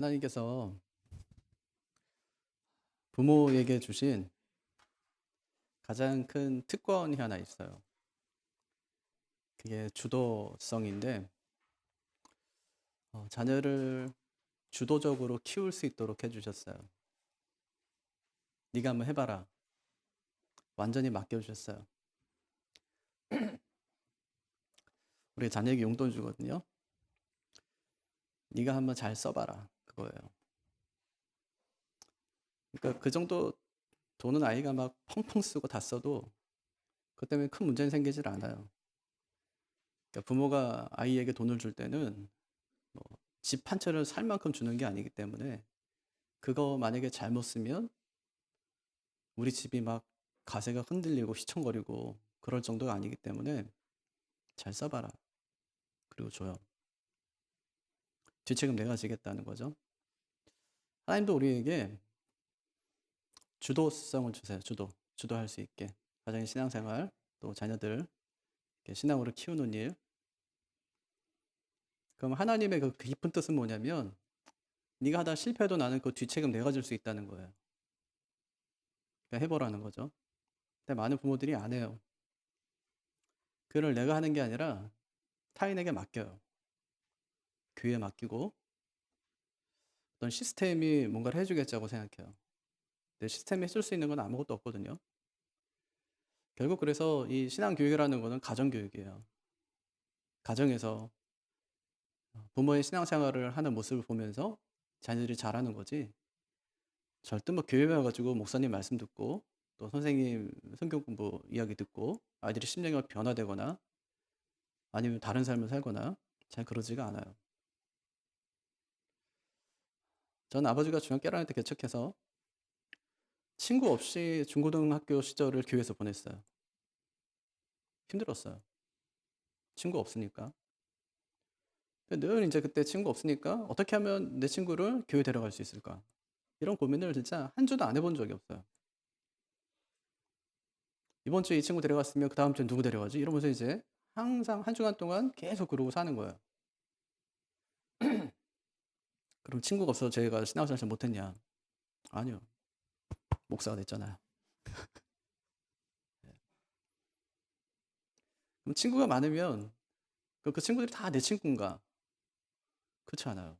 하나님께서 부모에게 주신 가장 큰 특권이 하나 있어요. 그게 주도성인데, 자녀를 주도적으로 키울 수 있도록 해주셨어요. 네가 한번 해봐라. 완전히 맡겨주셨어요. 우리 자녀에게 용돈 주거든요. 네가 한번 잘 써봐라. 그거예요. 그러니까 그 정도 돈은 아이가 막 펑펑 쓰고 다 써도 그것 때문에 큰 문제는 생기질 않아요. 그러니까 부모가 아이에게 돈을 줄 때는 뭐 집 한 채를 살 만큼 주는 게 아니기 때문에 그거 만약에 잘못 쓰면 우리 집이 막 가세가 흔들리고 휘청거리고 그럴 정도가 아니기 때문에 잘 써봐라. 그리고 줘요. 뒤책임 내가 지겠다는 거죠. 하나님도 우리에게 주도성을 주세요. 주도할 수 있게. 가정의 신앙생활, 또 자녀들 신앙으로 키우는 일. 그럼 하나님의 그 깊은 뜻은 뭐냐면 네가 하다 실패해도 나는 그 뒤책임 내가 질 수 있다는 거예요. 그러니까 해보라는 거죠. 근데 많은 부모들이 안 해요. 그걸 내가 하는 게 아니라 타인에게 맡겨요. 교회에 맡기고 어떤 시스템이 뭔가를 해주겠자고 생각해요. 근데 시스템이 해줄 수 있는 건 아무것도 없거든요. 결국 그래서 이 신앙교육이라는 거는 가정교육이에요. 가정에서 부모의 신앙생활을 하는 모습을 보면서 자녀들이 잘하는 거지, 절대 뭐 교회 와가지고 목사님 말씀 듣고 또 선생님 성경 공부 이야기 듣고 아이들이 심령이 변화되거나 아니면 다른 삶을 살거나 잘 그러지가 않아요. 전 아버지가 중학교 1학년 때 개척해서 친구 없이 중고등학교 시절을 교회에서 보냈어요. 힘들었어요. 친구 없으니까. 늘 이제 그때 친구 없으니까 어떻게 하면 내 친구를 교회 데려갈 수 있을까? 이런 고민을 진짜 한 주도 안 해본 적이 없어요. 이번 주에 이 친구 데려갔으면 그 다음 주에 누구 데려가지? 이러면서 이제 항상 한 주간 동안 계속 그러고 사는 거예요. 그럼 친구가 없어서 제가 신앙생활 잘 못했냐? 아니요. 목사가 됐잖아요. 그럼 친구가 많으면 그 친구들이 다 내 친구인가? 그렇지 않아요.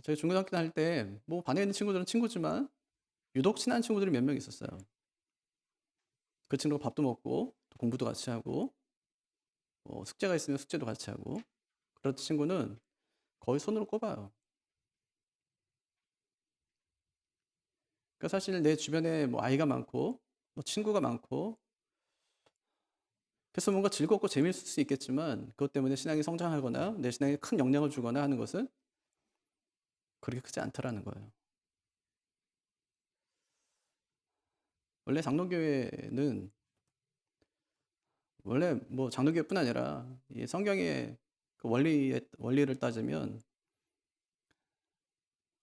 제가 중고등학교 다닐 때 뭐 반에 있는 친구들은 친구지만 유독 친한 친구들이 몇 명 있었어요. 그 친구가 밥도 먹고 또 공부도 같이 하고 숙제가 있으면 숙제도 같이 하고 그런 친구는 거의 손으로 꼽아요. 그러니까 사실 내 주변에 뭐 아이가 많고 뭐 친구가 많고 그래서 뭔가 즐겁고 재미있을 수 있겠지만 그것 때문에 신앙이 성장하거나 내 신앙에 큰 영향을 주거나 하는 것은 그렇게 크지 않다라는 거예요. 원래 장로교회는 원래 뭐 장로교회뿐 아니라 이 성경의 그 원리를 따지면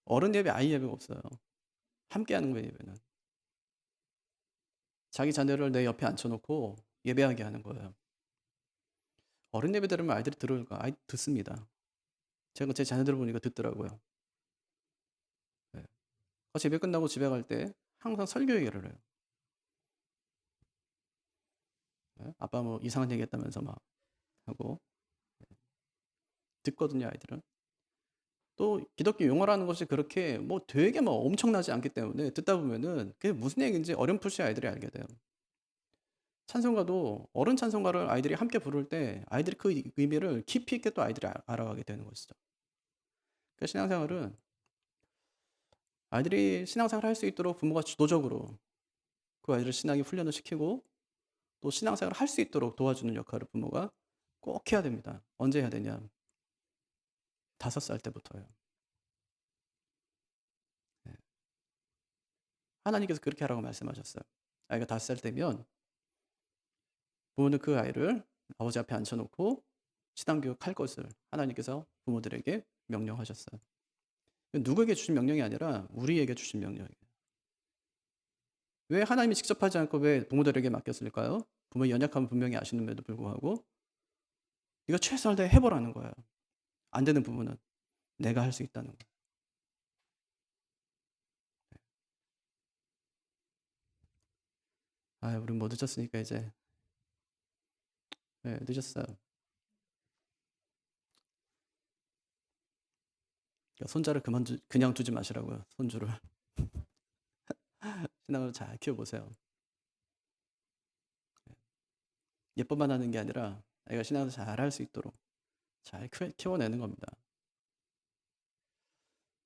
어른 예배, 아이 예배가 없어요. 함께하는 거예요, 예배는. 자기 자녀를 내 옆에 앉혀놓고 예배하게 하는 거예요. 어른 예배 들으면 아이들이 들을까? 아이 듣습니다. 제가 제 자녀들 보니까 듣더라고요. 네. 같이 예배 끝나고 집에 갈 때 항상 설교 얘기를 해요. 네. 아빠 뭐 이상한 얘기 했다면서 막 하고 듣거든요, 아이들은. 또 기독교 용어라는 것이 그렇게 뭐 되게 뭐 엄청나지 않기 때문에 듣다 보면은 그게 무슨 얘기인지 어렴풋이 아이들이 알게 돼요. 찬송가도 어른 찬송가를 아이들이 함께 부를 때 아이들이 그 의미를 깊이 있게 또 아이들이 알아가게 되는 것이죠. 그 신앙생활은 아이들이 신앙생활을 할 수 있도록 부모가 주도적으로 그 아이들을 신앙에 훈련을 시키고 또 신앙생활을 할 수 있도록 도와주는 역할을 부모가 꼭 해야 됩니다. 언제 해야 되냐? 5살 때부터요. 네. 하나님께서 그렇게 하라고 말씀하셨어요. 아이가 5살 때면 부모는 그 아이를 아버지 앞에 앉혀놓고 신앙교육 할 것을 하나님께서 부모들에게 명령하셨어요. 누구에게 주신 명령이 아니라 우리에게 주신 명령이에요. 왜 하나님이 직접 하지 않고 왜 부모들에게 맡겼을까요? 부모의 연약함을 분명히 아시는데도 불구하고 네가 최선을 다해 해보라는 거예요. 안 되는 부분은. 내가 할 수 있다는 거예요. 아, 우리 뭐 늦었으니까 이제. 네, 늦었어요. 손자를 그냥 두지 마시라고요. 손주를. 신앙을 잘 키워보세요. 예뻐만 하는 게 아니라 아이가 신앙을 잘 할 수 있도록 잘 키워내는 겁니다.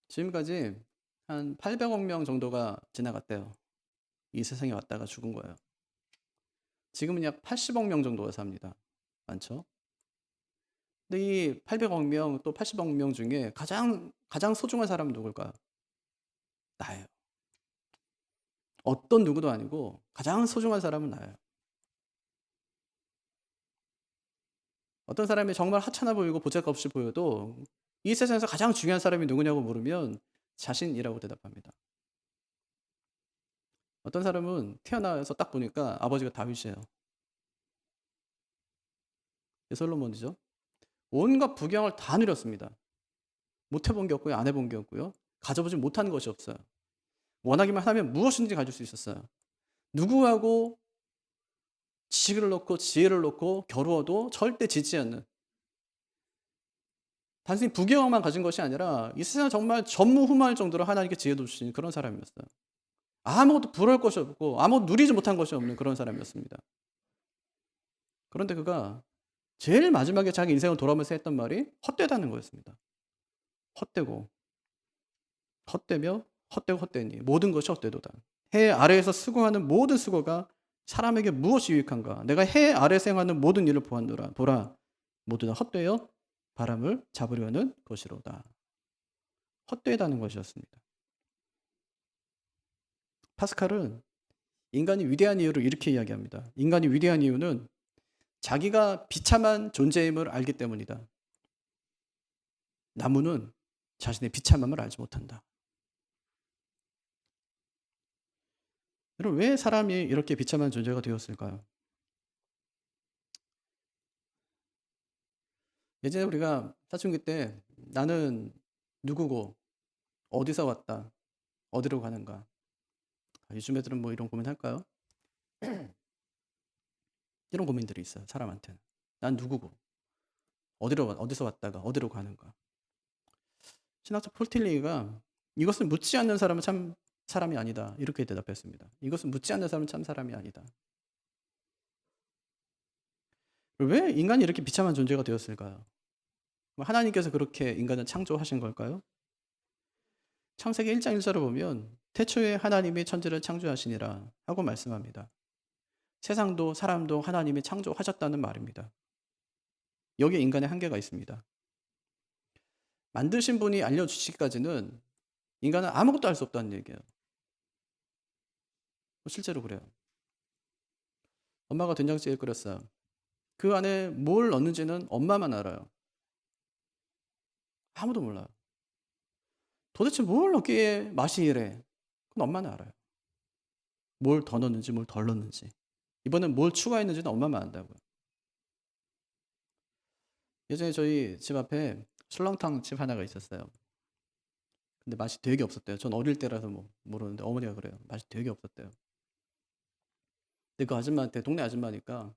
지금까지 한 800억 명 정도가 지나갔대요. 이 세상에 왔다가 죽은 거예요. 지금은 약 80억 명 정도가 삽니다. 많죠? 근데 이 800억 명 또 80억 명 중에 가장 소중한 사람은 누굴까요? 나예요. 어떤 누구도 아니고 가장 소중한 사람은 나예요. 어떤 사람이 정말 하찮아 보이고 보잘것없이 보여도 이 세상에서 가장 중요한 사람이 누구냐고 물으면 자신이라고 대답합니다. 어떤 사람은 태어나서 딱 보니까 아버지가 다윗이에요. 솔로몬이죠. 온갖 부경을 다 누렸습니다. 못 해본 게 없고요. 안 해본 게 없고요. 가져보지 못한 것이 없어요. 원하기만 하면 무엇이든지 가질 수 있었어요. 누구하고 지식을 놓고 지혜를 놓고 겨루어도 절대 지지 않는, 단순히 부경만 가진 것이 아니라 이 세상 정말 전무후무할 정도로 하나님께 지혜도 주신 그런 사람이었어요. 아무것도 부러울 것이 없고 아무것도 누리지 못한 것이 없는 그런 사람이었습니다. 그런데 그가 제일 마지막에 자기 인생을 돌아보면서 했던 말이 헛되다는 거였습니다. 헛되고 헛되며 헛되고 헛되니 모든 것이 헛되도다. 해 아래에서 수고하는 모든 수고가 사람에게 무엇이 유익한가? 내가 해 아래 생하는 모든 일을 보았노라. 보라, 모두 다 헛되어 바람을 잡으려 하는 것이로다. 헛되다는 것이었습니다. 파스칼은 인간이 위대한 이유를 이렇게 이야기합니다. 인간이 위대한 이유는 자기가 비참한 존재임을 알기 때문이다. 나무는 자신의 비참함을 알지 못한다. 여러분, 왜 사람이 이렇게 비참한 존재가 되었을까요? 예전에 우리가 사춘기 때 나는 누구고 어디서 왔다 어디로 가는가. 요즘 애들은 뭐 이런 고민할까요? 이런 고민들이 있어요. 사람한테는. 난 누구고 어디서 왔다가 어디로 가는가. 신학자 폴틸리가 이것을 묻지 않는 사람은 참 사람이 아니다. 이렇게 대답했습니다. 이것을 묻지 않는 사람은 참 사람이 아니다. 왜 인간이 이렇게 비참한 존재가 되었을까요? 하나님께서 그렇게 인간을 창조하신 걸까요? 창세기 1장 1절을 보면 태초에 하나님이 천지를 창조하시니라 하고 말씀합니다. 세상도 사람도 하나님이 창조하셨다는 말입니다. 여기에 인간의 한계가 있습니다. 만드신 분이 알려주시기까지는 인간은 아무것도 알 수 없다는 얘기예요. 실제로 그래요. 엄마가 된장찌개 끓였어요. 그 안에 뭘 넣는지는 엄마만 알아요. 아무도 몰라요. 도대체 뭘 넣기에 맛이 이래? 그건 엄마는 알아요. 뭘 더 넣는지 뭘 덜 넣는지. 이번엔 뭘 추가했는지는 엄마만 안다고요. 예전에 저희 집 앞에 설렁탕 집 하나가 있었어요. 근데 맛이 되게 없었대요. 전 어릴 때라서 뭐 모르는데 어머니가 그래요. 맛이 되게 없었대요. 근데 그 아줌마한테, 동네 아줌마니까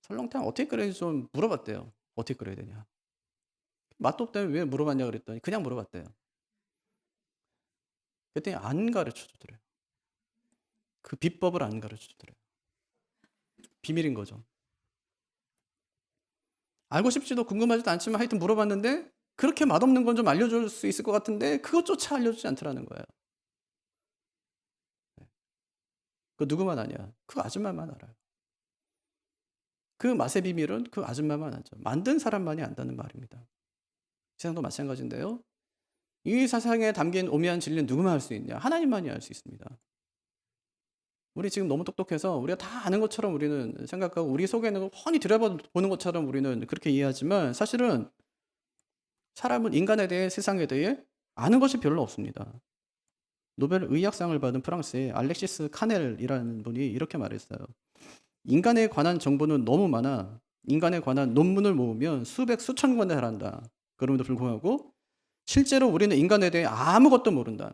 설렁탕 어떻게 끓여야지 좀 물어봤대요. 어떻게 끓여야 되냐. 맛도 없다면 왜 물어봤냐 그랬더니 그냥 물어봤대요. 그랬더니 안 가르쳐 주더래요. 그 비법을 안 가르쳐 주더래요. 비밀인 거죠. 알고 싶지도 궁금하지도 않지만 하여튼 물어봤는데 그렇게 맛없는 건 좀 알려줄 수 있을 것 같은데 그것조차 알려주지 않더라는 거예요. 그 누구만 아냐? 그 아줌마만 알아요. 그 맛의 비밀은 그 아줌마만 알죠. 만든 사람만이 안다는 말입니다. 세상도 마찬가지인데요. 이 세상에 담긴 오묘한 진리는 누구만 알 수 있냐? 하나님만이 알 수 있습니다. 우리 지금 너무 똑똑해서 우리가 다 아는 것처럼 우리는 생각하고 우리 속에 있는 걸 훤히 들여다보는 것처럼 우리는 그렇게 이해하지만 사실은 사람은 인간에 대해 세상에 대해 아는 것이 별로 없습니다. 노벨 의학상을 받은 프랑스의 알렉시스 카넬이라는 분이 이렇게 말했어요. 인간에 관한 정보는 너무 많아 인간에 관한 논문을 모으면 수백 수천 권에 달한다. 그럼에도 불구하고 실제로 우리는 인간에 대해 아무것도 모른다.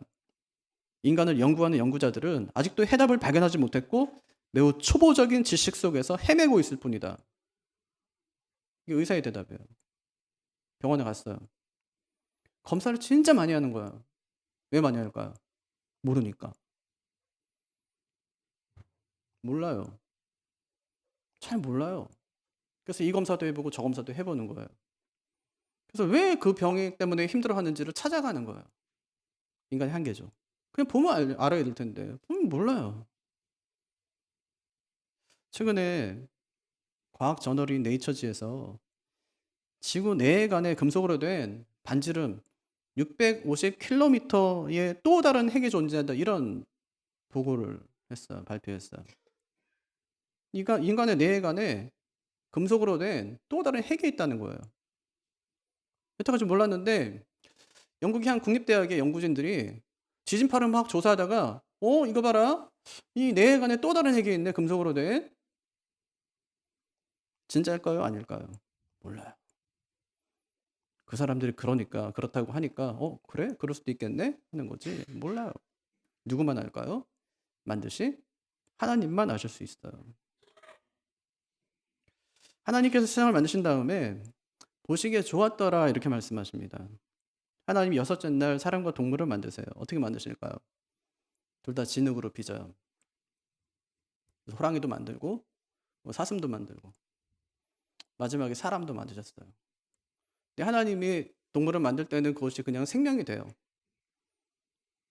인간을 연구하는 연구자들은 아직도 해답을 발견하지 못했고 매우 초보적인 지식 속에서 헤매고 있을 뿐이다. 이게 의사의 대답이에요. 병원에 갔어요. 검사를 진짜 많이 하는 거야. 왜 많이 할까요? 모르니까. 몰라요. 잘 몰라요. 그래서 이 검사도 해보고 저 검사도 해보는 거예요. 그래서 왜 그 병 때문에 힘들어하는지를 찾아가는 거예요. 인간의 한계죠. 그냥 보면 알아야 될 텐데 몰라요. 최근에 과학 저널인 네이처지에서 지구 내간의 금속으로 된 반지름 650km의 또 다른 핵이 존재한다, 이런 보고를 했어요. 발표했어요. 인간의 뇌간에 금속으로 된 또 다른 핵이 있다는 거예요. 여태까지 몰랐는데 영국의 한 국립대학의 연구진들이 지진파를 막 조사하다가 이거 봐라, 이 뇌간에 또 다른 핵이 있네, 금속으로 된. 진짜일까요? 아닐까요? 몰라요. 그 사람들이 그렇다고 하니까 그래? 그럴 수도 있겠네? 하는 거지. 몰라요. 누구만 알까요? 반드시 하나님만 아실 수 있어요. 하나님께서 세상을 만드신 다음에 보시기에 좋았더라, 이렇게 말씀하십니다. 하나님이 여섯째 날 사람과 동물을 만드세요. 어떻게 만드실까요? 둘 다 진흙으로 빚어요. 호랑이도 만들고 사슴도 만들고 마지막에 사람도 만드셨어요. 근데 하나님이 동물을 만들 때는 그것이 그냥 생명이 돼요.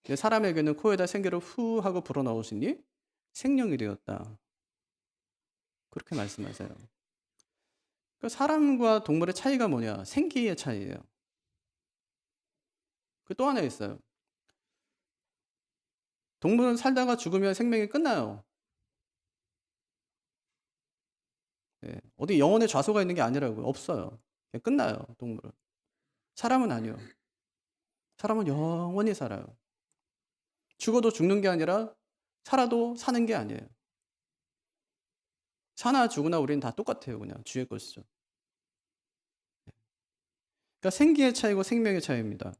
근데 사람에게는 코에다 생기를 후 하고 불어넣으시니 생명이 되었다. 그렇게 말씀하세요. 그러니까 사람과 동물의 차이가 뭐냐? 생기의 차이예요. 그 또 하나 있어요. 동물은 살다가 죽으면 생명이 끝나요. 네. 어디 영혼의 좌소가 있는 게 아니라고요. 없어요. 그냥 끝나요, 동물은. 사람은 아니요. 사람은 영원히 살아요. 죽어도 죽는 게 아니라 살아도 사는 게 아니에요. 사나 죽으나 우리는 다 똑같아요. 그냥 주의 것이죠. 그러니까 생기의 차이고 생명의 차이입니다.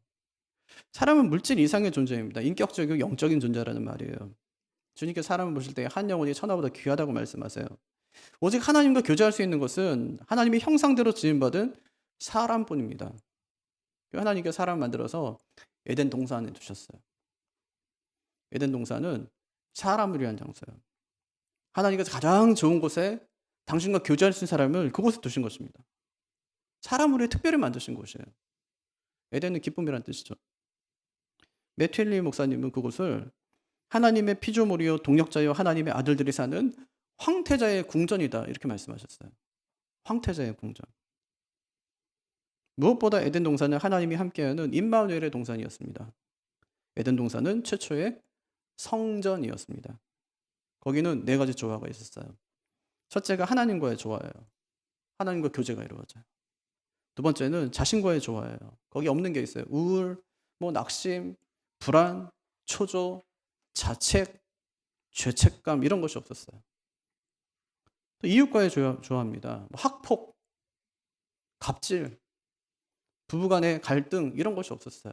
사람은 물질 이상의 존재입니다. 인격적이고 영적인 존재라는 말이에요. 주님께서 사람을 보실 때 한 영혼이 천하보다 귀하다고 말씀하세요. 오직 하나님과 교제할 수 있는 것은 하나님의 형상대로 지음받은 사람뿐입니다. 하나님께서 사람을 만들어서 에덴 동산에 두셨어요. 에덴 동산은 사람을 위한 장소예요. 하나님께서 가장 좋은 곳에 당신과 교제할 수 있는 사람을 그곳에 두신 것입니다. 사람을 위해 특별히 만드신 곳이에요. 에덴은 기쁨이란 뜻이죠. 매튜엘리 목사님은 그곳을 하나님의 피조물이요 동역자요 하나님의 아들들이 사는 황태자의 궁전이다, 이렇게 말씀하셨어요. 황태자의 궁전. 무엇보다 에덴 동산은 하나님이 함께하는 임마누엘의 동산이었습니다. 에덴 동산은 최초의 성전이었습니다. 거기는 네 가지 조화가 있었어요. 첫째가 하나님과의 조화예요. 하나님과 교제가 이루어져요. 두 번째는 자신과의 조화예요. 거기 없는 게 있어요. 우울, 낙심, 불안, 초조, 자책, 죄책감, 이런 것이 없었어요. 또 이웃과의 조화입니다. 학폭, 갑질, 부부간의 갈등, 이런 것이 없었어요.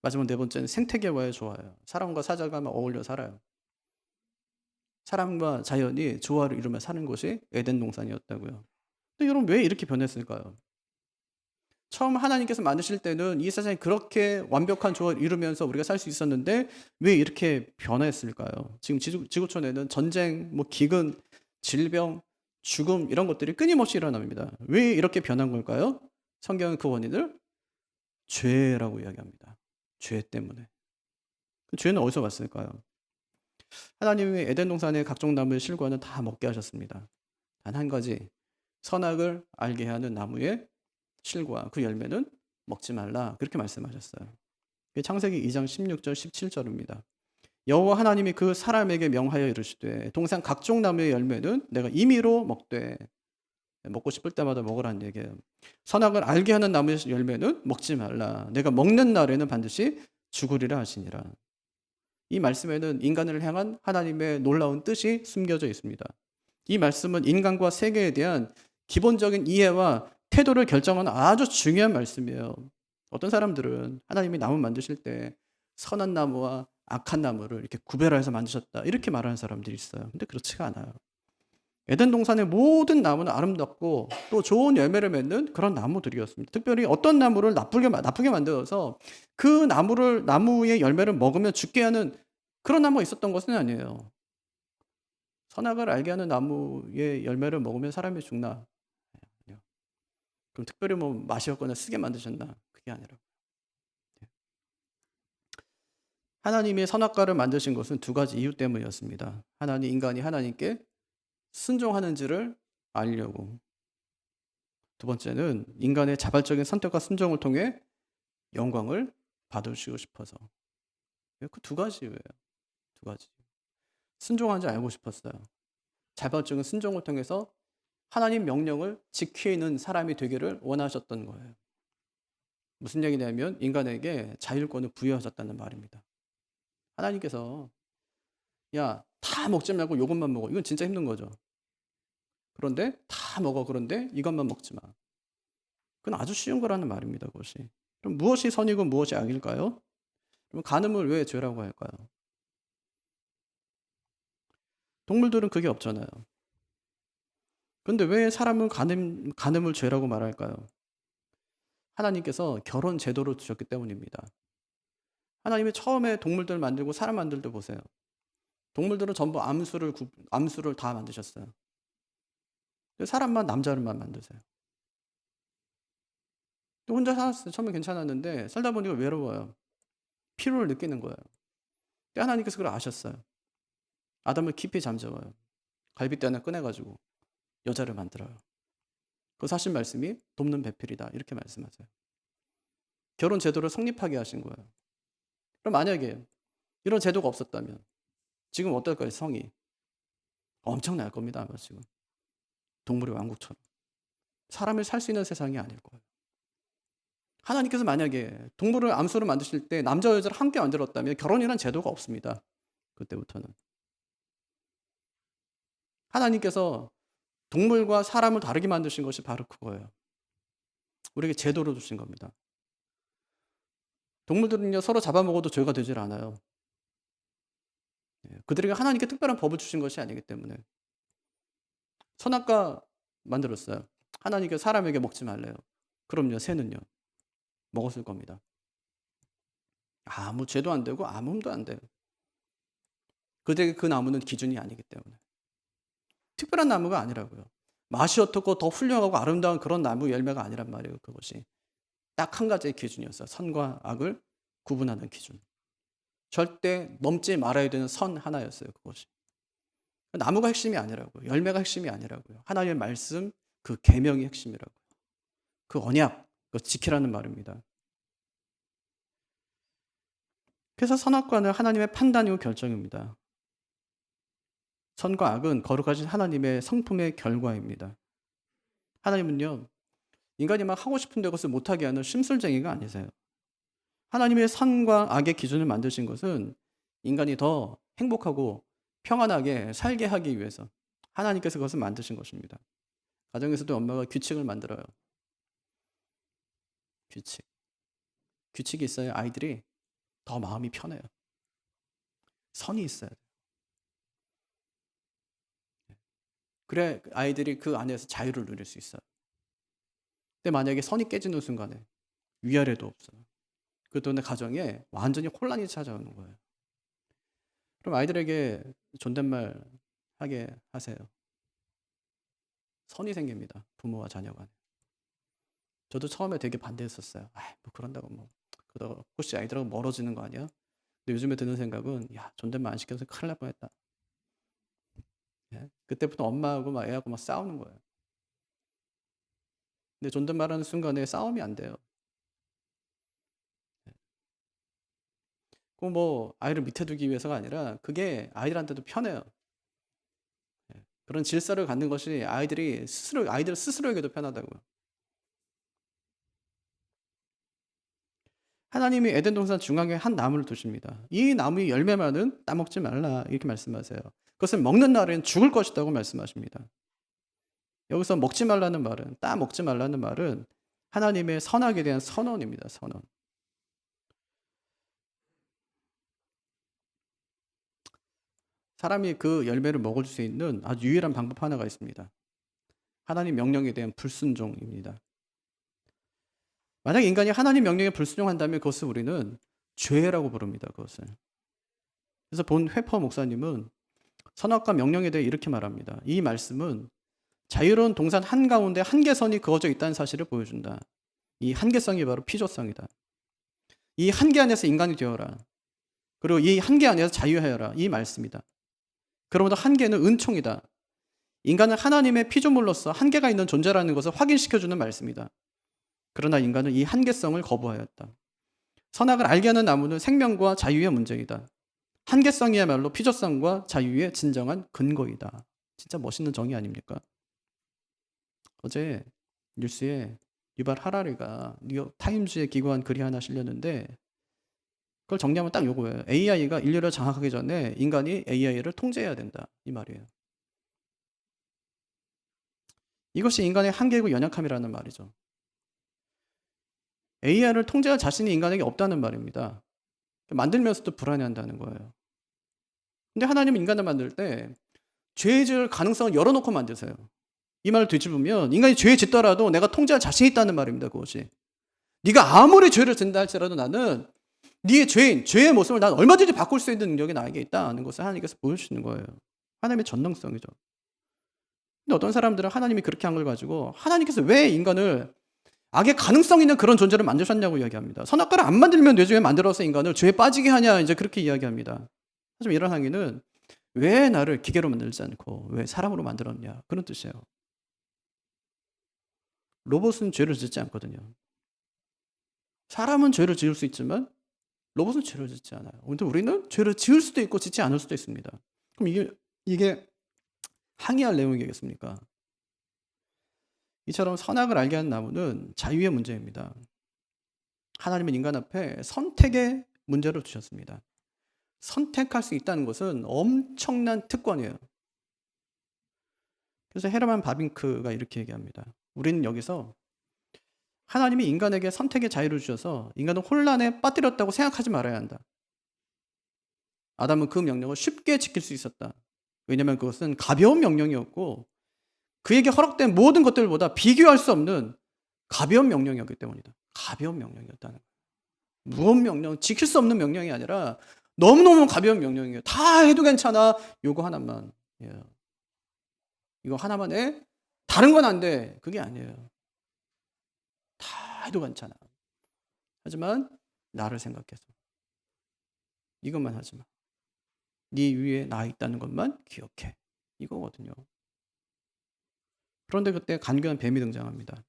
마지막 네 번째는 생태계와의 조화예요. 사람과 사자가 어울려 살아요. 사람과 자연이 조화를 이루며 사는 곳이 에덴 동산이었다고요. 근데 여러분, 왜 이렇게 변했을까요? 처음 하나님께서 만드실 때는 이 세상이 그렇게 완벽한 조화를 이루면서 우리가 살 수 있었는데 왜 이렇게 변했을까요? 지금 지구촌에는 전쟁, 기근, 질병, 죽음, 이런 것들이 끊임없이 일어납니다. 왜 이렇게 변한 걸까요? 성경은 그 원인을 죄라고 이야기합니다. 죄 때문에. 그 죄는 어디서 왔을까요? 하나님이 에덴 동산의 각종 나무의 실과는 다 먹게 하셨습니다. 단 한 가지, 선악을 알게 하는 나무의 실과, 그 열매는 먹지 말라, 그렇게 말씀하셨어요. 창세기 2장 16절 17절입니다. 여호와 하나님이 그 사람에게 명하여 이르시되 동산 각종 나무의 열매는 내가 임의로 먹되, 먹고 싶을 때마다 먹으라는 얘기예요. 선악을 알게 하는 나무의 열매는 먹지 말라, 내가 먹는 날에는 반드시 죽으리라 하시니라. 이 말씀에는 인간을 향한 하나님의 놀라운 뜻이 숨겨져 있습니다. 이 말씀은 인간과 세계에 대한 기본적인 이해와 태도를 결정하는 아주 중요한 말씀이에요. 어떤 사람들은 하나님이 나무 만드실 때 선한 나무와 악한 나무를 이렇게 구별해서 만드셨다 이렇게 말하는 사람들이 있어요. 근데 그렇지가 않아요. 에덴 동산의 모든 나무는 아름답고 또 좋은 열매를 맺는 그런 나무들이었습니다. 특별히 어떤 나무를 나쁘게 만들어서 그 나무의 열매를 먹으면 죽게 하는 그런 나무가 있었던 것은 아니에요. 선악을 알게 하는 나무의 열매를 먹으면 사람이 죽나? 아니요. 그럼 특별히 뭐 맛이 없거나 쓰게 만드셨나? 그게 아니라 하나님이 선악과를 만드신 것은 두 가지 이유 때문이었습니다. 인간이 하나님께 순종하는지를 알려고. 두 번째는 인간의 자발적인 선택과 순종을 통해 영광을 받으시고 싶어서. 그 두 가지 이유예요. 두 가지. 순종하는지 알고 싶었어요. 자발적인 순종을 통해서 하나님 명령을 지키는 사람이 되기를 원하셨던 거예요. 무슨 얘기냐면 인간에게 자율권을 부여하셨다는 말입니다. 하나님께서 야, 다 먹지 말고 이것만 먹어. 이건 진짜 힘든 거죠. 그런데 다 먹어. 그런데 이것만 먹지 마. 그건 아주 쉬운 거라는 말입니다. 그것이. 그럼 무엇이 선이고 무엇이 악일까요? 그럼 간음을 왜 죄라고 할까요? 동물들은 그게 없잖아요. 그런데 왜 사람은 간음을 죄라고 말할까요? 하나님께서 결혼 제도를 두셨기 때문입니다. 하나님이 처음에 동물들 만들고 사람 만들 때 보세요. 동물들은 전부 암수를 다 만드셨어요. 사람만 남자를만 만드세요. 또 혼자 살았어요. 처음에 괜찮았는데 살다 보니까 외로워요. 피로를 느끼는 거예요. 근데 하나님께서 그걸 아셨어요. 아담을 깊이 잠재워요. 갈빗대 하나 꺼내가지고 여자를 만들어요. 그래서 하신 말씀이 돕는 배필이다 이렇게 말씀하세요. 결혼 제도를 성립하게 하신 거예요. 그럼 만약에 이런 제도가 없었다면 지금 어떨까요? 성이 엄청날 겁니다. 아마 지금 동물의 왕국처럼 사람을 살 수 있는 세상이 아닐 거예요. 하나님께서 만약에 동물을 암수를 만드실 때 남자 여자를 함께 만들었다면 결혼이라는 제도가 없습니다. 그때부터는 하나님께서 동물과 사람을 다르게 만드신 것이 바로 그거예요. 우리에게 제도를 주신 겁니다. 동물들은요 서로 잡아먹어도 죄가 되질 않아요. 그들에게 하나님께 특별한 법을 주신 것이 아니기 때문에 선악과 만들었어요. 하나님께서 사람에게 먹지 말래요. 그럼요 새는요 먹었을 겁니다. 아무 죄도 안 되고 아무 흠도 안 돼요. 그들에게 그 나무는 기준이 아니기 때문에 특별한 나무가 아니라고요. 맛이 어떻고 더 훌륭하고 아름다운 그런 나무 열매가 아니란 말이에요. 그것이 딱 한 가지의 기준이었어요. 선과 악을 구분하는 기준. 절대 넘지 말아야 되는 선 하나였어요. 그것이 나무가 핵심이 아니라고요. 열매가 핵심이 아니라고요. 하나님의 말씀 그 계명이 핵심이라고요. 그 언약 그거 지키라는 말입니다. 그래서 선악과는 하나님의 판단이고 결정입니다. 선과 악은 거룩하신 하나님의 성품의 결과입니다. 하나님은요 인간이 막 하고 싶은데 그것을 못하게 하는 심술쟁이가 아니세요. 하나님의 선과 악의 기준을 만드신 것은 인간이 더 행복하고 평안하게 살게 하기 위해서 하나님께서 그것을 만드신 것입니다. 가정에서도 엄마가 규칙을 만들어요. 규칙이 있어야 아이들이 더 마음이 편해요. 선이 있어야 돼요. 그래 아이들이 그 안에서 자유를 누릴 수 있어요. 근데 만약에 선이 깨지는 순간에 위아래도 없어요. 그랬더니 가정에 완전히 혼란이 찾아오는 거예요. 그럼 아이들에게 존댓말 하게 하세요. 선이 생깁니다. 부모와 자녀 간에. 저도 처음에 되게 반대했었어요. 뭐 그런다고 뭐 그러다가 혹시 아이들하고 멀어지는 거 아니야? 근데 요즘에 드는 생각은 야 존댓말 안 시켜서 큰일 날 뻔했다. 예? 그때부터 엄마하고 막 애하고 막 싸우는 거예요. 근데 존댓말하는 순간에 싸움이 안 돼요. 그 뭐 아이를 밑에 두기 위해서가 아니라 그게 아이들한테도 편해요. 그런 질서를 갖는 것이 아이들 스스로에게도 편하다고요. 하나님이 에덴 동산 중앙에 한 나무를 두십니다. 이 나무의 열매만은 따먹지 말라 이렇게 말씀하세요. 그것을 먹는 날엔 죽을 것이라고 말씀하십니다. 여기서 먹지 말라는 말은 따먹지 말라는 말은 하나님의 선악에 대한 선언입니다. 선언. 사람이 그 열매를 먹을 수 있는 아주 유일한 방법 하나가 있습니다. 하나님 명령에 대한 불순종입니다. 만약 인간이 하나님 명령에 불순종한다면 그것을 우리는 죄라고 부릅니다. 그것을. 그래서 본 회퍼 목사님은 선악과 명령에 대해 이렇게 말합니다. 이 말씀은 자유로운 동산 한가운데 한계선이 그어져 있다는 사실을 보여준다. 이 한계성이 바로 피조성이다. 이 한계 안에서 인간이 되어라. 그리고 이 한계 안에서 자유하여라. 이 말씀이다. 그러므로 한계는 은총이다. 인간은 하나님의 피조물로서 한계가 있는 존재라는 것을 확인시켜주는 말씀이다. 그러나 인간은 이 한계성을 거부하였다. 선악을 알게 하는 나무는 생명과 자유의 문제이다. 한계성이야말로 피조성과 자유의 진정한 근거이다. 진짜 멋있는 정의 아닙니까? 어제 뉴스에 유발 하라리가 뉴욕 타임즈에 기고한 글이 하나 실렸는데 그걸 정리하면 딱 요거예요. AI가 인류를 장악하기 전에 인간이 AI를 통제해야 된다. 이 말이에요. 이것이 인간의 한계이고 연약함이라는 말이죠. AI를 통제할 자신이 인간에게 없다는 말입니다. 만들면서도 불안해한다는 거예요. 근데 하나님은 인간을 만들 때 죄 지을 가능성을 열어놓고 만드세요. 이 말을 뒤집으면 인간이 죄 짓더라도 내가 통제할 자신이 있다는 말입니다. 그것이. 네가 아무리 죄를 짓는다 할지라도 나는 네의 죄인, 죄의 모습을 난 얼마든지 바꿀 수 있는 능력이 나에게 있다는 것을 하나님께서 보여주시는 거예요. 하나님의 전능성이죠. 근데 어떤 사람들은 하나님이 그렇게 한 걸 가지고 하나님께서 왜 인간을 악의 가능성 있는 그런 존재를 만드셨냐고 이야기합니다. 선악과를 안 만들면 뇌 중에 만들어서 인간을 죄에 빠지게 하냐 이제 그렇게 이야기합니다. 하지만 이런 항의는 왜 나를 기계로 만들지 않고 왜 사람으로 만들었냐 그런 뜻이에요. 로봇은 죄를 짓지 않거든요. 사람은 죄를 지을 수 있지만 로봇은 죄를 짓지 않아요. 근데 우리는 죄를 지을 수도 있고 짓지 않을 수도 있습니다. 그럼 이게 항의할 내용이겠습니까? 이처럼 선악을 알게 하는 나무는 자유의 문제입니다. 하나님은 인간 앞에 선택의 문제를 두셨습니다. 선택할 수 있다는 것은 엄청난 특권이에요. 그래서 헤르만 바빙크가 이렇게 얘기합니다. 우리는 여기서 하나님이 인간에게 선택의 자유를 주셔서 인간은 혼란에 빠뜨렸다고 생각하지 말아야 한다. 아담은 그 명령을 쉽게 지킬 수 있었다. 왜냐하면 그것은 가벼운 명령이었고 그에게 허락된 모든 것들보다 비교할 수 없는 가벼운 명령이었기 때문이다. 가벼운 명령이었다는 거예요. 무거운 명령, 지킬 수 없는 명령이 아니라 너무너무 가벼운 명령이에요. 다 해도 괜찮아. 요거 하나만. 예. 이거 하나만 해. 다른 건 안 돼. 그게 아니에요. 다 해도 괜찮아. 하지만 나를 생각해서 이것만 하지 마. 네 위에 나 있다는 것만 기억해. 이거거든요. 그런데 그때 간교한 뱀이 등장합니다.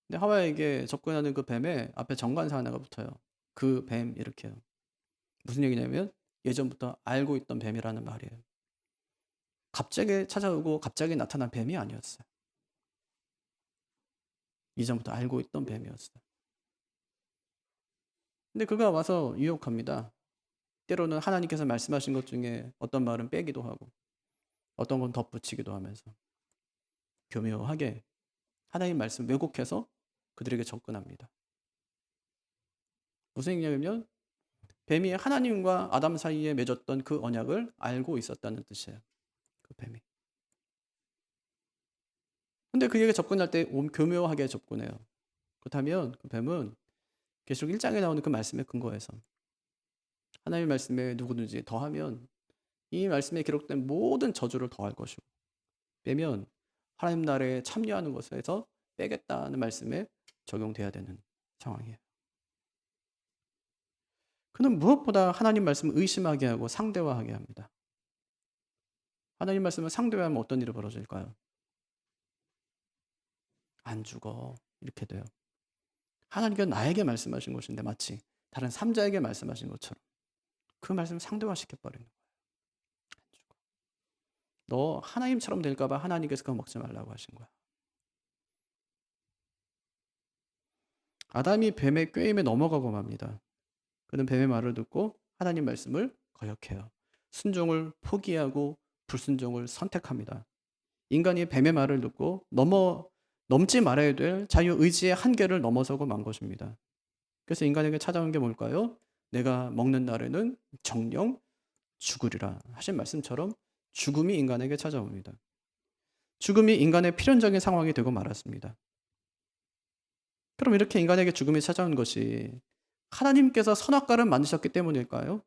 근데 하와에게 접근하는 그 뱀에 앞에 정관사 하나가 붙어요. 그 뱀 이렇게요. 무슨 얘기냐면 예전부터 알고 있던 뱀이라는 말이에요. 갑자기 찾아오고 갑자기 나타난 뱀이 아니었어요. 이전부터 알고 있던 뱀이었어요. 근데 그가 와서 유혹합니다. 때로는 하나님께서 말씀하신 것 중에 어떤 말은 빼기도 하고 어떤 건 덧붙이기도 하면서 교묘하게 하나님 말씀 왜곡해서 그들에게 접근합니다. 무슨 얘기냐면 뱀이 하나님과 아담 사이에 맺었던 그 언약을 알고 있었다는 뜻이에요. 그 뱀이. 근데 그에게 접근할 때 교묘하게 접근해요. 그렇다면 그 뱀은 계시록 1장에 나오는 그 말씀에 근거해서 하나님의 말씀에 누구든지 더하면 이 말씀에 기록된 모든 저주를 더할 것이고 빼면 하나님 나라에 참여하는 것에서 빼겠다는 말씀에 적용돼야 되는 상황이에요. 그는 무엇보다 하나님 말씀을 의심하게 하고 상대화하게 합니다. 하나님 말씀을 상대화하면 어떤 일이 벌어질까요? 안 죽어. 이렇게 돼요. 하나님께서 나에게 말씀하신 것인데 마치 다른 삼자에게 말씀하신 것처럼 그 말씀을 상대화시켜버리는 거예요. 안 죽어. 너 하나님처럼 될까 봐 하나님께서 그거 먹지 말라고 하신 거야. 아담이 뱀의 꾀임에 넘어가고 맙니다. 그는 뱀의 말을 듣고 하나님 말씀을 거역해요. 순종을 포기하고 불순종을 선택합니다. 인간이 뱀의 말을 듣고 넘지 말아야 될 자유의지의 한계를 넘어서고 만 것입니다. 그래서 인간에게 찾아온 게 뭘까요? 내가 먹는 날에는 정령 죽으리라 하신 말씀처럼 죽음이 인간에게 찾아옵니다. 죽음이 인간의 필연적인 상황이 되고 말았습니다. 그럼 이렇게 인간에게 죽음이 찾아온 것이 하나님께서 선악과를 만드셨기 때문일까요?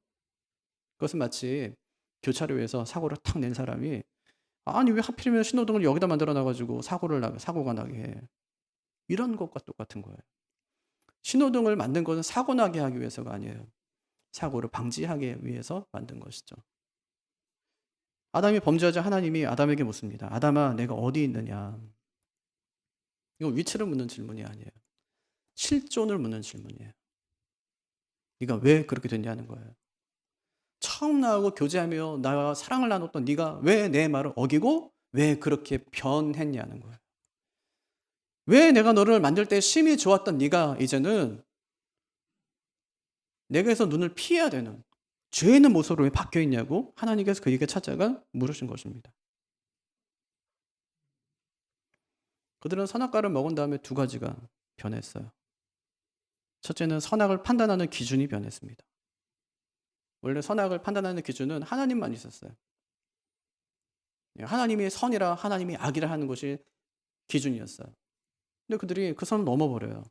그것은 마치 교차로에서 사고를 탁 낸 사람이 아니 왜 하필이면 신호등을 여기다 만들어 놔가지고 사고가 나게 해. 이런 것과 똑같은 거예요. 신호등을 만든 것은 사고 나게 하기 위해서가 아니에요. 사고를 방지하기 위해서 만든 것이죠. 아담이 범죄하자 하나님이 아담에게 묻습니다. 아담아 내가 어디 있느냐. 이거 위치를 묻는 질문이 아니에요. 실존을 묻는 질문이에요. 네가 왜 그렇게 됐냐는 거예요. 처음 나하고 교제하며 나와 사랑을 나눴던 네가 왜 내 말을 어기고 왜 그렇게 변했냐는 거예요. 왜 내가 너를 만들 때 심히 좋았던 네가 이제는 내게서 눈을 피해야 되는 죄 있는 모습으로 왜 바뀌어 있냐고 하나님께서 그에게 찾아가 물으신 것입니다. 그들은 선악과를 먹은 다음에 두 가지가 변했어요. 첫째는 선악을 판단하는 기준이 변했습니다. 원래 선악을 판단하는 기준은 하나님만 있었어요. 하나님이 선이라 하나님이 악이라 하는 것이 기준이었어요. 근데 그들이 그 선을 넘어버려요.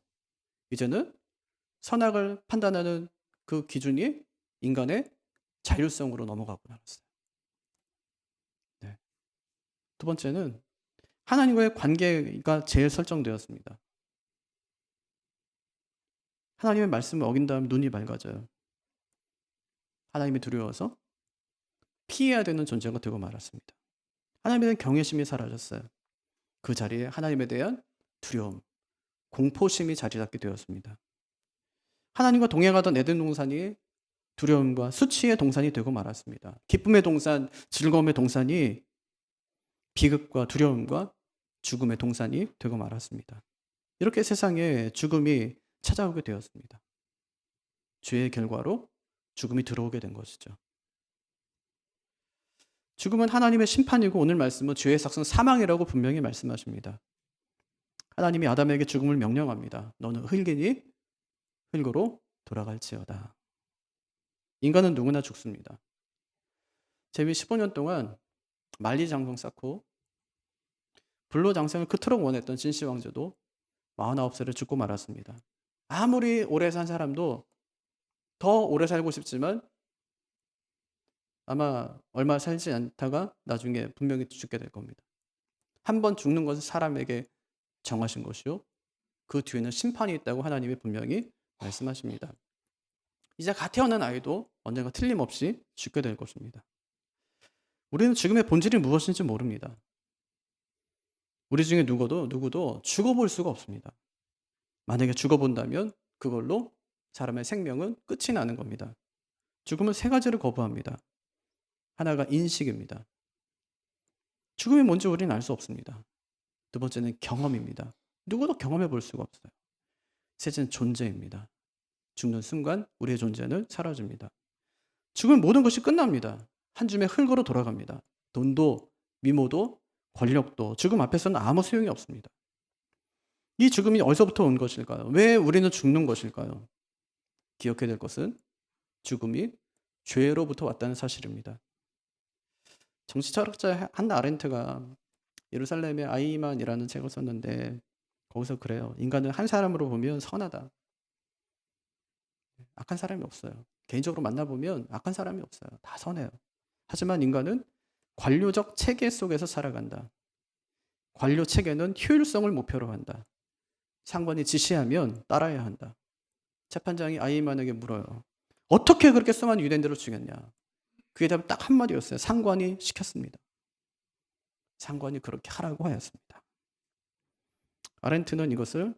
이제는 선악을 판단하는 그 기준이 인간의 자율성으로 넘어가고 말았어요. 네. 두 번째는 하나님과의 관계가 재설정되었습니다. 하나님의 말씀을 어긴 다음 눈이 맑아져요. 하나님이 두려워서 피해야 되는 존재가 되고 말았습니다. 하나님에 대한 경외심이 사라졌어요. 그 자리에 하나님에 대한 두려움, 공포심이 자리 잡게 되었습니다. 하나님과 동행하던 에덴 동산이 두려움과 수치의 동산이 되고 말았습니다. 기쁨의 동산, 즐거움의 동산이 비극과 두려움과 죽음의 동산이 되고 말았습니다. 이렇게 세상에 죽음이 찾아오게 되었습니다. 죄의 결과로 죽음이 들어오게 된 것이죠. 죽음은 하나님의 심판이고 오늘 말씀은 죄의 삭은 사망이라고 분명히 말씀하십니다. 하나님이 아담에게 죽음을 명령합니다. 너는 흙이니 흙으로 돌아갈지어다. 인간은 누구나 죽습니다. 제위 15년 동안 만리장성 쌓고 불로장생을 그토록 원했던 진시 왕조도 49세를 죽고 말았습니다. 아무리 오래 산 사람도 더 오래 살고 싶지만 아마 얼마 살지 않다가 나중에 분명히 죽게 될 겁니다. 한 번 죽는 것은 사람에게 정하신 것이요. 그 뒤에는 심판이 있다고 하나님이 분명히 말씀하십니다. 이제 갓 태어난 아이도 언젠가 틀림없이 죽게 될 것입니다. 우리는 지금의 본질이 무엇인지 모릅니다. 우리 중에 누구도 죽어볼 수가 없습니다. 만약에 죽어본다면 그걸로 사람의 생명은 끝이 나는 겁니다. 죽음은 세 가지를 거부합니다. 하나가 인식입니다. 죽음이 뭔지 우리는 알 수 없습니다. 두 번째는 경험입니다. 누구도 경험해 볼 수가 없어요. 셋째는 존재입니다. 죽는 순간 우리의 존재는 사라집니다. 죽으면 모든 것이 끝납니다. 한 줌의 흙으로 돌아갑니다. 돈도 미모도 권력도 죽음 앞에서는 아무 소용이 없습니다. 이 죽음이 어디서부터 온 것일까요? 왜 우리는 죽는 것일까요? 기억해야 될 것은 죽음이 죄로부터 왔다는 사실입니다. 정치철학자 한나 아렌트가 예루살렘의 아이만이라는 책을 썼는데 거기서 그래요. 인간은 한 사람으로 보면 선하다. 악한 사람이 없어요. 개인적으로 만나보면 악한 사람이 없어요. 다 선해요. 하지만 인간은 관료적 체계 속에서 살아간다. 관료 체계는 효율성을 목표로 한다. 상관이 지시하면 따라야 한다. 재판장이 아이만에게 물어요. 어떻게 그렇게 수많은 유대인들을 죽였냐? 그의 답은 딱 한마디였어요. 상관이 시켰습니다. 상관이 그렇게 하라고 하였습니다. 아렌트는 이것을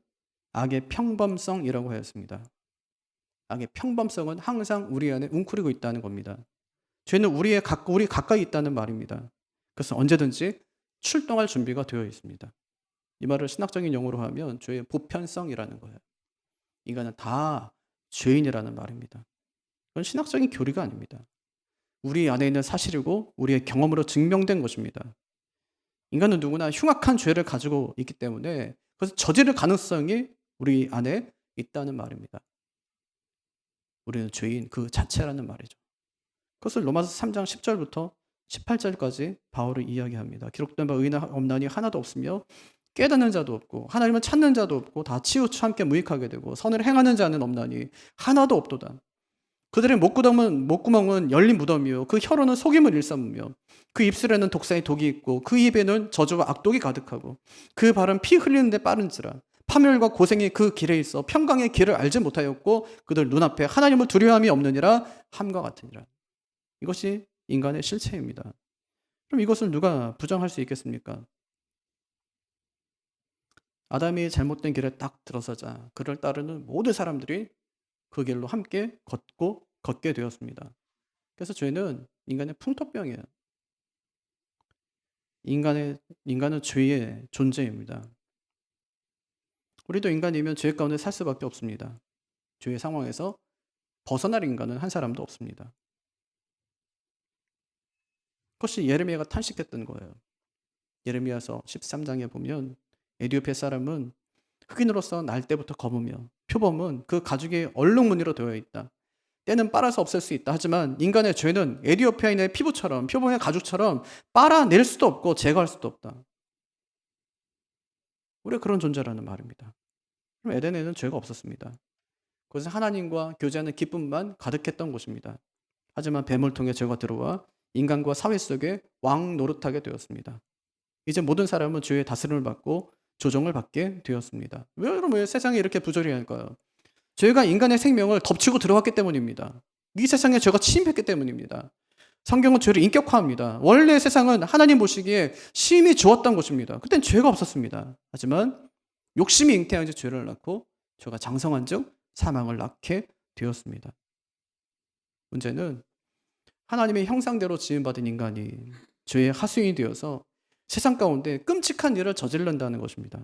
악의 평범성이라고 하였습니다. 악의 평범성은 항상 우리 안에 웅크리고 있다는 겁니다. 죄는 우리 가까이 있다는 말입니다. 그래서 언제든지 출동할 준비가 되어 있습니다. 이 말을 신학적인 용어로 하면 죄의 보편성이라는 거예요. 인간은 다 죄인이라는 말입니다. 그건 신학적인 교리가 아닙니다. 우리 안에 있는 사실이고 우리의 경험으로 증명된 것입니다. 인간은 누구나 흉악한 죄를 가지고 있기 때문에 그래서 저지를 가능성이 우리 안에 있다는 말입니다. 우리는 죄인 그 자체라는 말이죠. 그것을 로마서 3장 10절부터 18절까지 바울이 이야기합니다. 기록된 바 의인은 없나니 하나도 없으며 깨닫는 자도 없고 하나님을 찾는 자도 없고 다 치우쳐 함께 무익하게 되고 선을 행하는 자는 없나니 하나도 없도다. 그들의 목구멍은 열린 무덤이요 그 혀로는 속임을 일삼으며 그 입술에는 독사의 독이 있고 그 입에는 저주와 악독이 가득하고 그 발은 피 흘리는데 빠른지라 파멸과 고생이 그 길에 있어 평강의 길을 알지 못하였고 그들 눈앞에 하나님을 두려움이 없느니라 함과 같으니라. 이것이 인간의 실체입니다. 그럼 이것을 누가 부정할 수 있겠습니까? 아담이 잘못된 길에 딱 들어서자 그를 따르는 모든 사람들이 그 길로 함께 걷게 되었습니다. 그래서 죄는 인간의 풍토병이에요. 인간은 죄의 존재입니다. 우리도 인간이면 죄 가운데 살 수밖에 없습니다. 죄의 상황에서 벗어날 인간은 한 사람도 없습니다. 그것이 예레미야가 탄식했던 거예요. 예레미야서 13장에 보면 에디오피아 사람은 흑인으로서 날 때부터 검으며 표범은 그 가죽의 얼룩무늬로 되어 있다. 때는 빨아서 없앨 수 있다. 하지만 인간의 죄는 에디오피아인의 피부처럼 표범의 가죽처럼 빨아낼 수도 없고 제거할 수도 없다. 우리가 그런 존재라는 말입니다. 그럼 에덴에는 죄가 없었습니다. 그것은 하나님과 교제하는 기쁨만 가득했던 곳입니다. 하지만 뱀을 통해 죄가 들어와 인간과 사회 속에 왕 노릇하게 되었습니다. 이제 모든 사람은 죄의 다스림을 받고 조정을 받게 되었습니다. 왜 세상이 이렇게 부조리할까요? 죄가 인간의 생명을 덮치고 들어왔기 때문입니다. 이 세상에 죄가 침입했기 때문입니다. 성경은 죄를 인격화합니다. 원래 세상은 하나님 보시기에 심히 좋았던 곳입니다. 그땐 죄가 없었습니다. 하지만 욕심이 잉태한 즉 죄를 낳고 죄가 장성한 즉 사망을 낳게 되었습니다. 문제는 하나님의 형상대로 지음받은 인간이 죄의 하수인이 되어서 세상 가운데 끔찍한 일을 저지른다는 것입니다.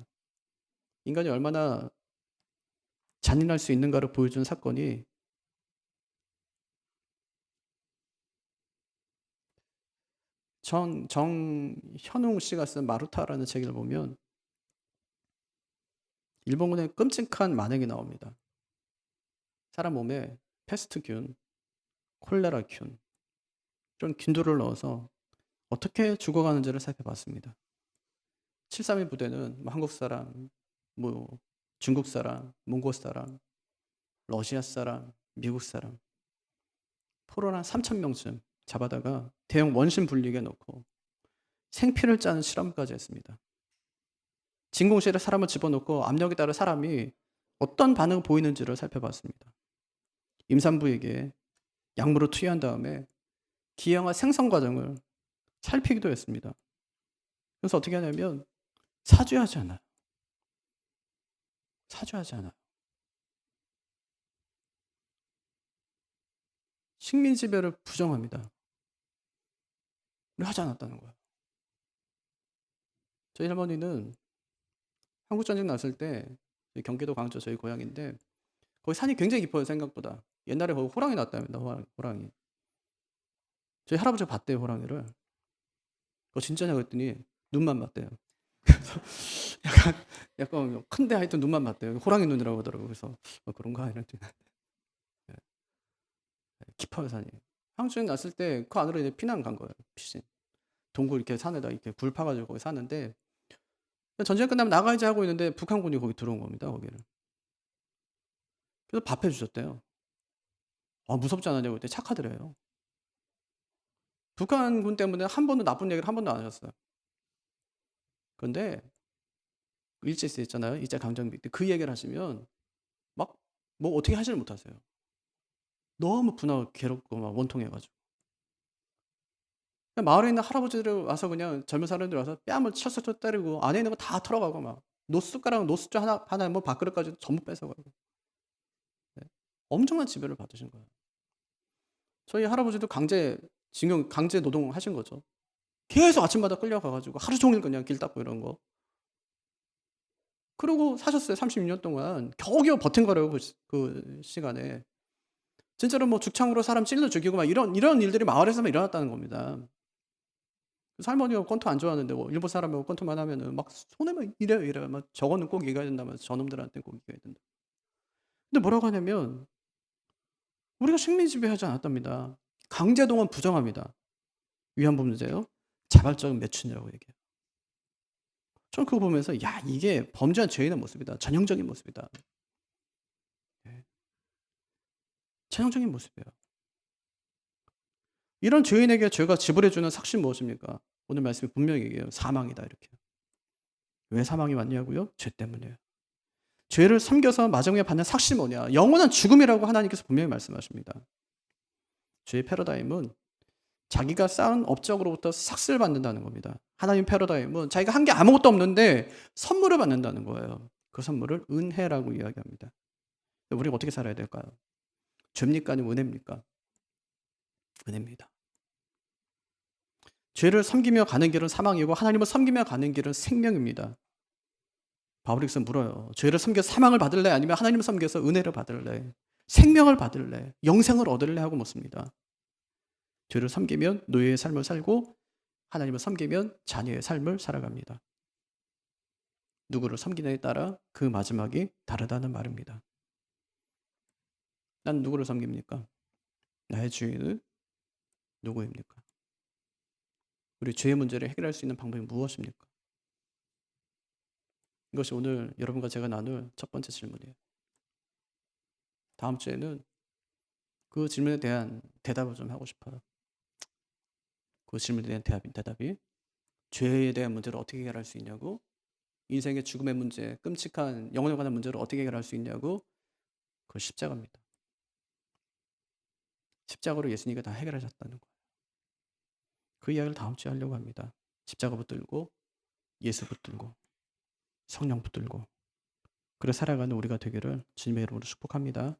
인간이 얼마나 잔인할 수 있는가를 보여준 사건이 정현웅 씨가 쓴 마루타라는 책을 보면 일본군의 끔찍한 만행이 나옵니다. 사람 몸에 패스트균, 콜레라균 이런 균들을 넣어서 어떻게 죽어가는지를 살펴봤습니다. 731 부대는 한국 사람, 중국 사람, 몽골 사람, 러시아 사람, 미국 사람 포로를 한 3,000명쯤 잡아다가 대형 원심 분리기에 넣고 생피를 짜는 실험까지 했습니다. 진공실에 사람을 집어넣고 압력에 따라 사람이 어떤 반응을 보이는지를 살펴봤습니다. 임산부에게 약물을 투여한 다음에 기형아 생성 과정을 살피기도 했습니다. 그래서 어떻게 하냐면 사죄하지 않아요. 사죄하지 않아요. 식민지배를 부정합니다. 우리 하지 않았다는 거예요. 저희 할머니는 한국전쟁 났을 때 경기도 광주 저희 고향인데 거기 산이 굉장히 깊어요. 생각보다. 옛날에 거기 호랑이 났답니다. 호랑이. 저희 할아버지가 봤대요. 호랑이를. 그거 진짜냐 그랬더니 눈만 봤대요. 그래서 약간 큰데 하여튼 눈만 봤대요. 호랑이 눈이라고 하더라고요. 그래서 그런가 이런 네. 깊어요 산이. 한국전쟁 났을 때 그 안으로 이제 피난 간 거예요. 피신. 동굴 이렇게 산에다 이렇게 불 파가지고 거기 사는데 전쟁 끝나면 나가야지 하고 있는데 북한군이 거기 들어온 겁니다. 거기를. 그래서 밥 해주셨대요. 무섭지 않았냐고 그때 착하더래요. 북한군 때문에 한 번도 나쁜 얘기를 한 번도 안 하셨어요. 그런데 일제시대 있잖아요. 일제강점기 때 그 얘기를 하시면 막 뭐 어떻게 하지를 못하세요. 너무 분하고 괴롭고 막 원통해가지고. 마을에 있는 할아버지들 와서 그냥 젊은 사람들 와서 뺨을 쳤 때리고 안에 있는 거 다 털어가고 막 노숟가락 노숫자 하나 뭐 밥그릇까지 전부 뺏어가고. 네. 엄청난 지배를 받으신 거예요. 저희 할아버지도 강제 노동 하신 거죠. 계속 아침마다 끌려가가지고 하루 종일 그냥 길 닦고 이런 거. 그러고 사셨어요. 36년 동안 겨우겨우 버틴 거라고 그 시간에. 진짜로 뭐 죽창으로 사람 찔러 죽이고 막 이런 일들이 마을에서만 일어났다는 겁니다. 그래서 할머니가 권투 안 좋아하는데 뭐 일본 사람하고 권투만 하면은 막 손에 막 이래요. 막 "저거는 꼭 이겨야 된다면서 저놈들한테는 꼭 이겨야 된다." 근데 뭐라고 하냐면 우리가 식민 지배하지 않았답니다. 강제동원 부정합니다. 위안부 문제요. 자발적인 매춘이라고 얘기해요. 저는 그거 보면서 '야 이게 범죄한 죄인의 모습이다. 전형적인 모습이다.' 예. 전형적인 모습이에요. 이런 죄인에게 죄가 지불해 주는 삭신 무엇입니까? 오늘 말씀이 분명히 얘기해요. 사망이다 이렇게. 왜 사망이 왔냐고요? 죄 때문이에요. 죄를 섬겨서 마지막에 받는 삭신이 뭐냐? 영원한 죽음이라고 하나님께서 분명히 말씀하십니다. 죄의 패러다임은 자기가 쌓은 업적으로부터 삭스를 받는다는 겁니다. 하나님 패러다임은 자기가 한 게 아무것도 없는데 선물을 받는다는 거예요. 그 선물을 은혜라고 이야기합니다. 우리가 어떻게 살아야 될까요? 죄입니까? 아니면 은혜입니까? 은혜입니다. 죄를 섬기며 가는 길은 사망이고 하나님을 섬기며 가는 길은 생명입니다. 바울에서 물어요. 죄를 섬겨 사망을 받을래? 아니면 하나님을 섬겨서 은혜를 받을래? 생명을 받을래? 영생을 얻을래? 하고 묻습니다. 죄를 섬기면 노예의 삶을 살고 하나님을 섬기면 자녀의 삶을 살아갑니다. 누구를 섬기냐에 따라 그 마지막이 다르다는 말입니다. 난 누구를 섬깁니까? 나의 주인은 누구입니까? 우리 죄의 문제를 해결할 수 있는 방법이 무엇입니까? 이것이 오늘 여러분과 제가 나눌 첫 번째 질문이에요. 다음 주에는 그 질문에 대한 대답을 좀 하고 싶어요. 그 질문에 대한 대답이 죄에 대한 문제를 어떻게 해결할 수 있냐고, 인생의 죽음의 문제, 끔찍한 영혼에 관한 문제를 어떻게 해결할 수 있냐고, 그 십자가입니다. 십자가로 예수님이 다 해결하셨다는 거예요. 그 이야기를 다음 주에 하려고 합니다. 십자가 붙들고 예수 붙들고 성령 붙들고 그래 살아가는 우리가 되기를 주님의 이름으로 축복합니다.